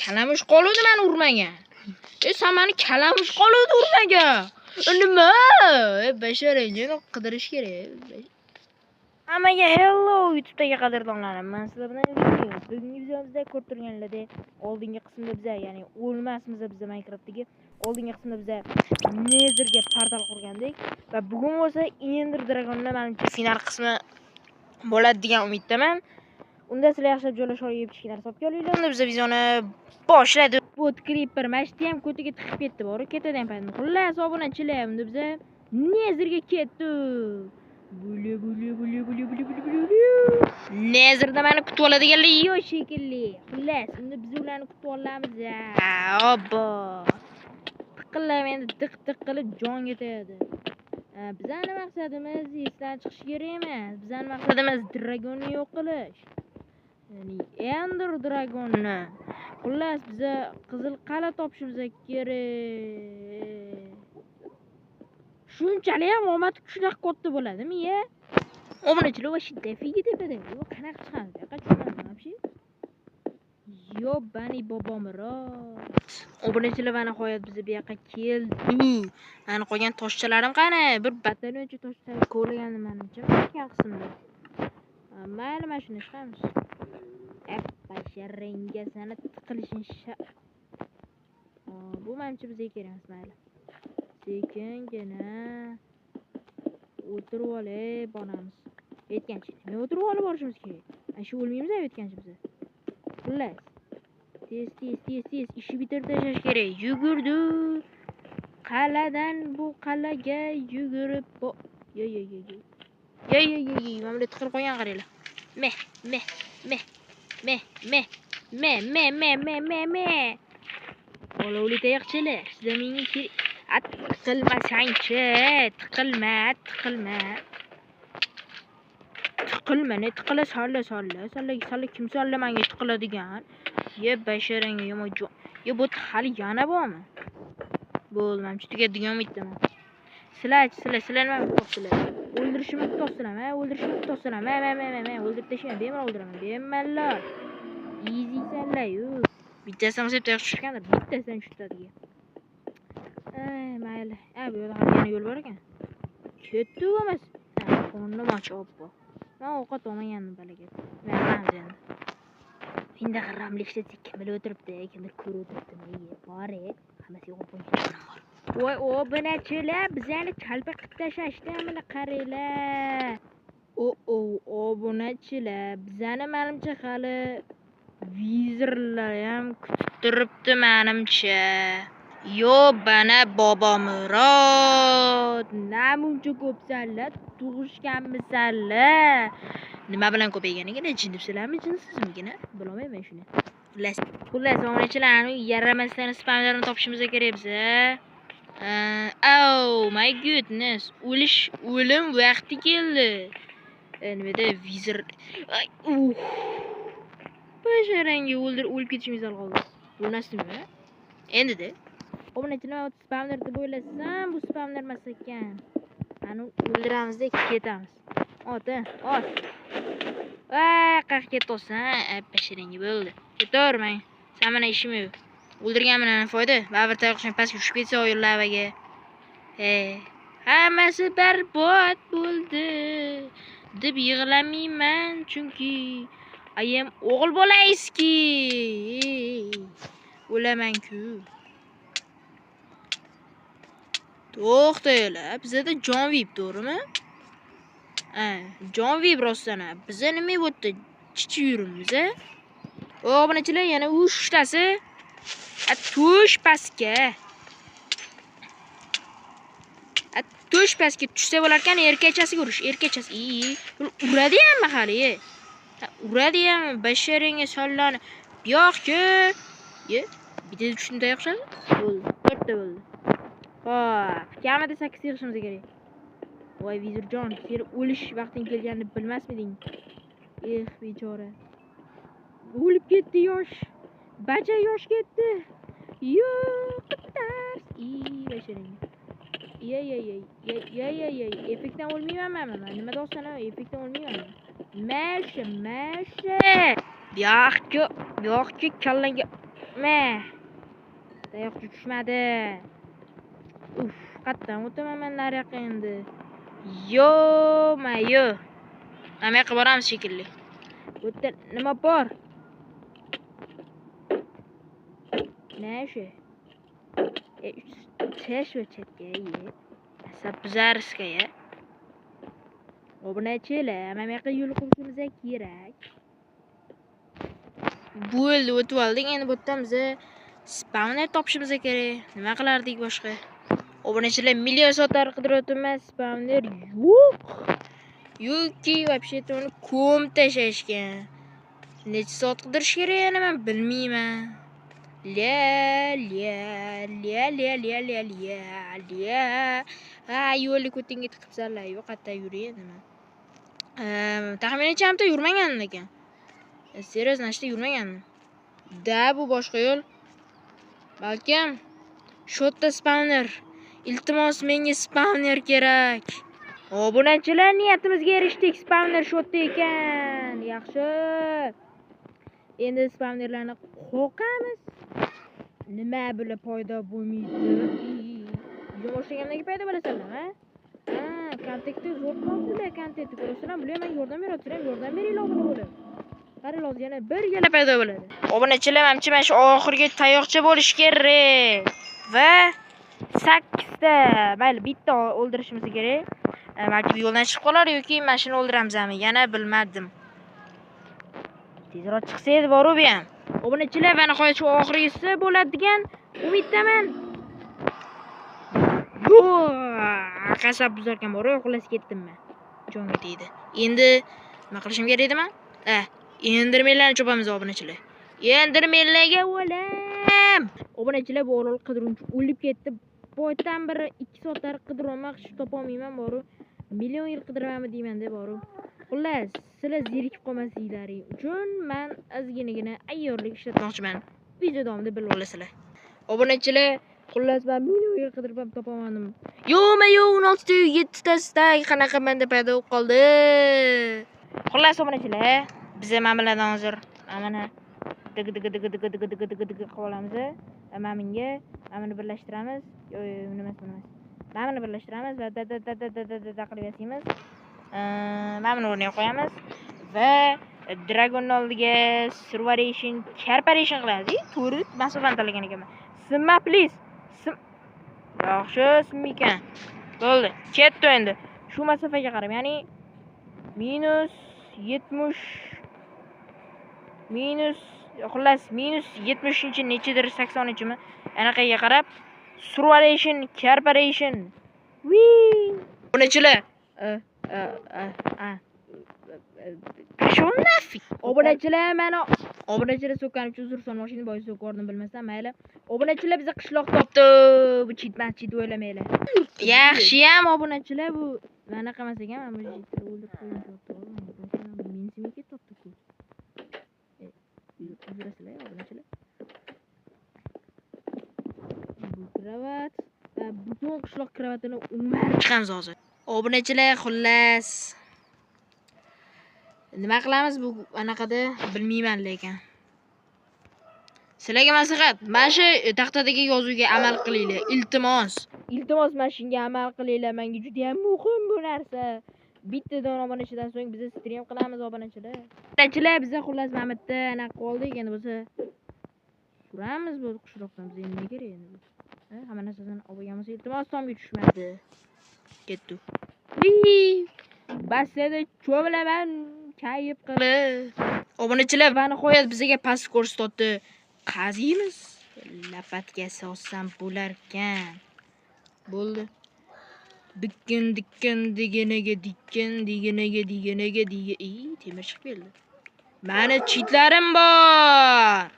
kalamush qoluvdi meni urmagan. Sen meni kalamush qoluvdi urmagan. Nima? Basharangni qidirish kerak. Hammaga hello YouTube'dagi qadrdonlarim. Men sizlar bilan bugungi videomizda ko'rib turganlaringizdek, oldingi qismda biz, ya'ni o'lmasmiz biz Minecraft'dagi oldingi qismda biz Nether'ga portal qurgandik va bugun bo'lsa Ender Dragon'ning menimcha final qismi bo'ladi degan umiddaman. Unda sizlar yaxshilab joylashib olib kichkina hisobga olinglar. Unda biz videoni boshladik. Bot creeper mashti ham ko'tiga tiqib ketdi, bor ketadigan paytda. Xullas obunachilar, unda biz Nether'ga ketdik. Nether'da meni kutib oladiganlar yo'q shekilli. Xullas, unda biz ularni kutib olamiz. Obbo. Tiqillar endi tiq qilib jonga tegadi. Bizning maqsadimiz esdan chiqish kerak emas. Bizning maqsadimiz dragonni yo'q qilish. Ya'ni Ender Dragonni. Xullas, biza qizil qal'a topishimiz kerak. Shunchalik ham omad shunaqa katta bo'ladimi, ye? Obunachilar va shidda figi tepada. Yo, qanaqa chiqadi? Qachon вообще? Yo, bani bobomrod. Obunachilar va nihoyat biz bu yoqqa keldik. Mana qolgan toshchalarim qani? Bir batalyoncha tosh ko'rgandim menimcha. Qolgan qismda. Mayli, mana shuni chiqamiz. Basharangga sana tiqilishing bu menimcha bizga kerak emas, mayli. Sekingina o'tirib olib boramiz. Yetgancha. Nima o'tirib olib borishimiz kerak? Ana shu o'lmaymiz yetgancha biz. Xullas. Tez ishni bitirib tashlash kerak. Yugurdi. Qal'adan bu qal'aga yugurib Yo. Mana bu tiqilib qo'ygan qaranglar. Olovli tayoqchalar. Sizlar menga kerak. Tiqilmasangchi, tiqilma. Ne tiqila solla. Solla kim solla menga tiqiladigan? Ye basharanga yomon jon. Yo bu hali yana bormi? Bo'lmamchi tugadigan umiddaman. Sizlar nima qilibsizlar? O'ldirishimni kutibsizlarmi? O'ldirib tashlang, bemalol o'ldiraman. Bemalol. Easy sanlar-yu. Bittasidan sepda tushgandir, bittasidan tushadi. Mayli. Bu yo'lda ham yana yo'l bor ekan. Ketdi emas. Qo'ndim ochib. Men ovqat olmagandim balaga. Menman endi. Endi g'irramlikda kim bilib o'tiribdi, kimdir ko'rib o'tiribdi. Bori, hammasi yo'q bo'lgan bor. Voy, obunachilar, bizlarni kalpa qilib tashlashdi, qaranglar. Obunachilar, bizlarni menimcha hali vizirlar ham kutib turibdi menimcha. Yo, bana bobomrod. Namuncha ko'psanlar, tug'ishganmisanlar. Nima bilan ko'payganiga jindibsizlarmi, jinsizmigina? Bilmayman shuni. Xullas, obunachilarni yaramasdan spamlarni topishimiz kerak biza. Oh my goodness. O'lim vaqti keldi. Nimada vizir. Basharangga o'lib ketishimiz qoldi. Bo'lmasdimi? Endi-da. Obunachilar spamlar deb o'ylasam, bu spamlar emas ekan. Ani o'ldiramizda ketamiz. Ot. Qaq ketolsan, basharangga bo'ldi. Ketormang. Sen mana ishim yo'q. O'ldirganman ana foyda. Baribir tayoqchani pastga tushib ketsa o'yinlarga. Hammasi barbod bo'ldi deb yig'lamayman, chunki ayam o'g'il bolaysiz-ki. O'laman-ku. To'xtanglar, bizda jon vip to'g'rimi? Jon vip rostdan. Bizda nima bo'pti? Chichi yurimiz, obunachilar yana 3 tasi. Tush pastga. Tush pastga tushsa bo'lar ekan, erkachasiga urish, erkachasi. Uradi hamma hali. Uradi ham basharangga sollani. Yo'q-ku. Bitta tushni tayoqchadi. Bo'ldi. 4 ta bo'ldi. Xo'p, kamida 8 yig'ishimiz kerak. Voy vizirjon, sen o'lish vaqting kelganini bilmasmiding? Bechora. O'lib ketdi yosh. Bacha yosh ketdi. Yo'q, tars. Basharang. Effektdan o'lmayman men. Nima deyapsan? Effektdan o'lmayman. Masha. Yo'q-ku, kallangga Tayoq tushmadi. Qatdan o'taman men nariyoqqa endi. Yo-mayo. Nima yoqqa boramiz shekilli. Bu yerda nima bor? Nima Tesh o'chatga asab buzariska ya. Obunachilar, mana bu yoqqa yo'l qurishimiz kerak. Bo'ldi, o'tib oldik. Endi bu yerdan biz spawner topishimiz kerak. Nima qilardik boshqa? Obunachilar million soatlar qidiryapmiz, spawner yo'q. Yo'qki, вообще-то uni ko'm tashashgan. Necha soat qidirish kerak yana men bilmayman. Yo'lni ko'tingga tiqibsanlar. Yo'q, qayerda yurayapti nima? Taxminimcha yurmagan ekan. Serios, nashta yurmagan. Da bu boshqa yo'l. Balkim shu yerda spawner. Iltimos, menga spawner kerak. Obunachilar, niyatimizga erishdik. Spawner shu yerda ekan. Yaxshi. Endi spawnerlarni qo'qamiz. Nima bo'lib paydo bo'lmaydi? Yo'shagandan paydo bo'lasanlar, ha? Kontaktni zo'r qilibsizlar, kontaktni ko'rasizlar. Bilaman, yordam berasizlar, yordam beringlar obuna bo'lib. Qara loz yana bir gala paydo bo'ladi. Obunachilar, menimcha mana shu oxirgi tayoqcha bo'lish kerak. Va 8 ta, mayli, bitta o'ldirishimiz kerak. Balki yo'ldan chiqib qolar yoki mashina o'ldiramizmi? Yana bilmadim. Tezroq chiqsa edi bor-u bu ham. Obunachilar, va nihoyat shu oxirgisi bo'ladigan umiddaman. Qasab buzarkan bor-u, xullas ketdim men. Jonga tegdi. Endi nima qilishim kerak edi men? Endermenlarni chopamiz obunachilar. Endermenlarga o'lam. Obunachilar, bu orol qidiruvchi o'lib ketdi. Boydan biri 2 soatlar qidirmoq topa olmayman bor-u. Million yil qidiramanmi deyman-da bor-u. Xullas, sizlar zerikib qolmasliklaring uchun men ozginagina ayyorlik ishlatmoqchiman. Video davomida bilib olasizlar. Obunachilar, xullas men million yil qidirib ham topolmadim. Yo'ma-yo 16 ta 7 ta stak qanaqa menda paydo bo'lib qoldi. Xullas obunachilar, biz ham bilan hozir mana dig qolamiz. Menga mana birlashtiramiz. Nima emas. Mana birlashtiramiz va qilib yasaymiz. Mana o'rniga qo'yamiz va Dragon oldiga Survation Corporation qilamiz. To'g'ri, masofani tanlagan ekanman. Simma please. Yaxshi, simmikan. Bo'ldi. Ketdi endi. Shu masofaga qarab, ya'ni xullas -70 nechidir 80-chimi? Anaqaga qarab Survation Corporation. Bunachilar. Qashon nafi. Obunachilar, mana obunachilar so'kkanim uchun uzr so'ramoqchiman, bois so'kkordim bilmasam, mayli. Obunachilar biza qishloq topdi. Bu chit o'ylamaylar. Yaxshi ham obunachilar, bu mana qamas ekan, mana bu chitni o'ldirib qo'ydim. Men simiga topdi-ku. Uzrasizlar obunachilar. Bu kravat va butun qishloq kravatini umar chiqamiz hozir. Obunachilar, xullas nima qilamiz bu anaqada bilmayman lekin. Sizlarga maslahat, mana shu taxtadagi yozuvga amal qilinglar. Iltimos, mana shunga amal qilinglar. Menga juda ham muhim bu narsa. Bitta dona obunachidan so'ng biz stream qilamiz obunachilar. Obunachilar, biz xullas mana bitta anaqa qoldik, endi bo'lsa suramiz bu qishloqdan. Biz nima kerak endi? Hamma narsadan olganmiz. Iltimos, tomga tushmadi. Ketdi. Basada cho'vlaman. Kayib qilib. Obunachilar, va nihoyat bizga past ko'rsatdi. Qaziymiz. Lapatga sossam bo'lar ekan. Bo'ldi. Dikkin deganaga temir chiqib keldi. Mani chitlarim bor.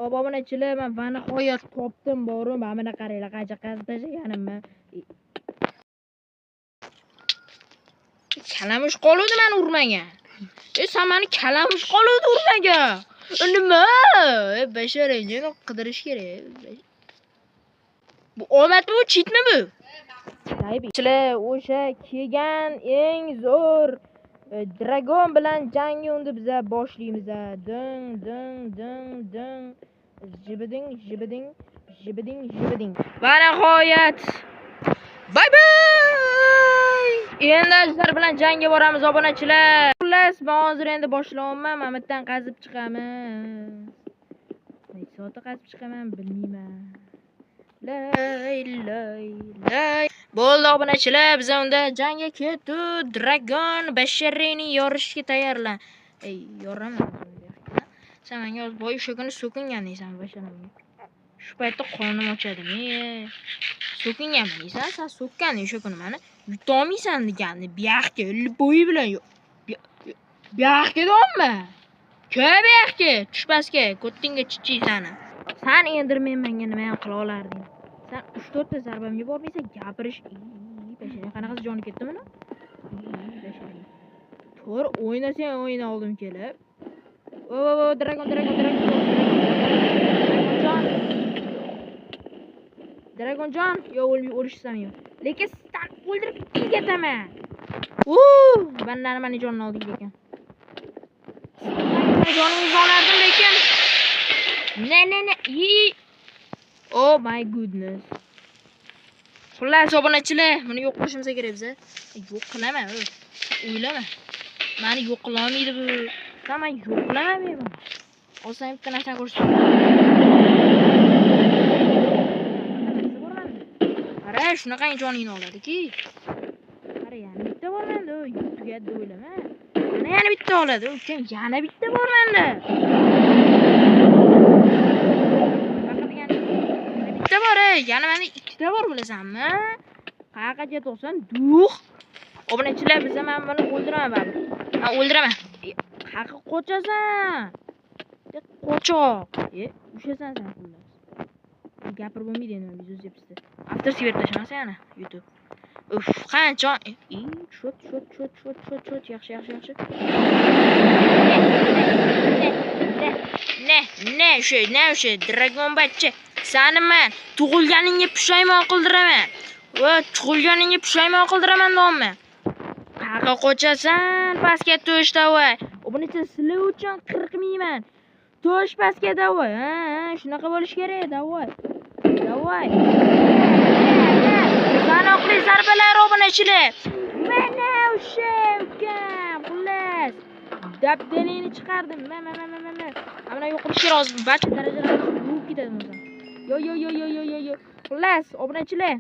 Obunachilar, men va nihoyat topdim boru. Mana qaranglar, qancha qazib tashlaganimni. Kalamush qoluvdi, men urmagan. Sen meni kalamush qoluvdi urmagan. Nima? Basharangni qidirish kerak. Bu omadmi, bu chitmi bu? Sizlar o'sha kelgan eng zo'r dragon bilan jangni unda biz boshlaymiz. Ding. Jibiding, jibiding, jibiding, jibiding. Va nihoyat. Bye bye. Endi sizlar bilan jangga boramiz obunachilar. Xullas, men hozir endi boshlayapman. Mamatdan qazib chiqaman. Necha soatda qazib chiqaman bilmayman. Lay. Bo'ldi obunachilar, biz unda jangga ketdik. Dragon Bashariyni yorishga tayyorlan. Yoraman. Sen menga o'z boy o'sha kuni so'kingan deysan Basharimga. Shu paytda qornim ochadimi? So'kingan deysan, sen so'kkanding o'sha kuni meni. Yutolmaysan degandi. Bu yoqqa bo'yi bilan yo'q. Bu yoqqa deyapmi? Ko'p yoqqa, tushpasga, ko'ttingga chichiysan. Sen endirmen menga nima ham qila olarding? Sen 3-4 ta zarbamga bormaysan, gapirish. Basharim qanaqasi joni ketdimi buni? Basharim. To'g'ri o'ynasang o'yina oldim kelib. Dragon. Dragonjon, yo o'lishsam yo'q. Lekin sen o'ldirib ketaman. Bandani meni jonini olding ekan. Joningizni olardim lekin. Ne. Oh my goodness. Xullas obunachilar, buni yo'q qilishimiz kerak biz. Yo'q qilaman, o'ylama. Meni yo'q qila olmaydi bu. Tamam, yo'q qilaman men buni. Olsam bitta narsa ko'rsatdim. Qara, shunaqa joningni oladiki. Qara, yana bitta bor menda, tugadi o'ylama. Yana bitta oladi, ukam, yana bitta bor menda. Bitta bor, yana menda ikkita bor bilasanmi? Qayoqqa ketyapsan? Duh. Obunachilar, biz ham buni o'ldiraman baribir. Men o'ldiraman. Qayoqqa qochasan? Qochoq. Ushasan sen xullas. Gapirib bo'lmaydi endi video zepsda. Avtorskiy berib tashlasa yana YouTube. Qancha? Shot. Yaxshi. Ne, o'sha Dragon bachcha. Seni men tug'ilganingga pushaymon qildiraman. Tug'ilganingga pushaymon qildiraman deyapman. Qayoqqa qochasan? Pastga to'sh davay. Obunachilar sizlar uchun qirqmayman. To'sh pastga davay. Shunaqa bo'lish kerak, davay. Sanoqli zarbalar obunachilar. Mana o'sha ukam, xullas. Dabdalini chiqardim. Mana. Ammo yo'q qilish kerak hozir. Barcha darajalarni urib ketadi o'zim. Yo. Xullas, obunachilar.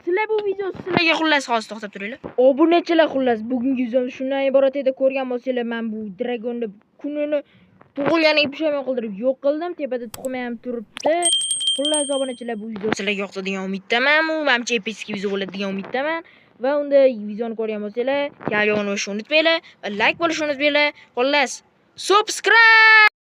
Sizlar bu video sizlarga xullas hozir to'xtab turinglar. Obunachilar xullas, bugungi video shundan iborat edi. Ko'rgan bo'lsanglar, men bu Dragonni kunini tug'ilganiga pushaymon qildirib yo'q qildim. Tepada tuxumi ham turibdi. Xullas obunachilar, bu video sizlarga yoqdi degan umiddaman. Menimcha epik video bo'ladi degan umiddaman. Va unda videoni ko'rgan bo'lsanglar, kanalga obuna bo'lishni unutmanglar va like bo'lishni unutmanglar. Xullas, subscribe